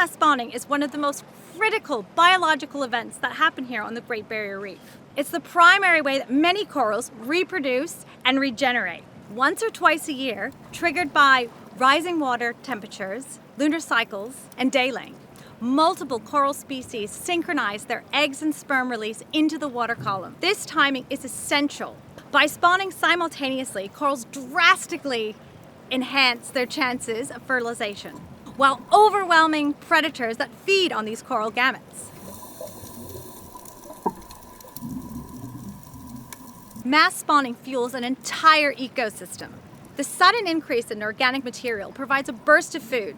mass spawning is one of the most critical biological events that happen here on the Great Barrier Reef. It's the primary way that many corals reproduce and regenerate. Once or twice a year, triggered by rising water temperatures, lunar cycles, and dazzling, multiple coral species synchronize their eggs and sperm release into the water column. This timing is essential. By spawning simultaneously, corals drastically enhance their chances of fertilization, while overwhelming predators that feed on these coral gametes. Mass spawning fuels an entire ecosystem. The sudden increase in organic material provides a burst of food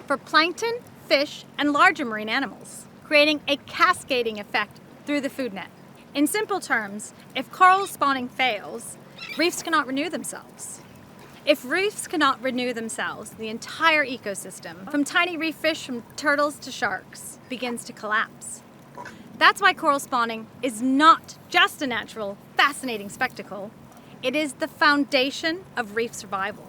for plankton, fish, and larger marine animals, creating a cascading effect through the food net. In simple terms, if coral spawning fails, reefs cannot renew themselves. If reefs cannot renew themselves, the entire ecosystem, from tiny reef fish, from turtles to sharks, begins to collapse. That's why coral spawning is not just a natural, fascinating spectacle. It is the foundation of reef survival.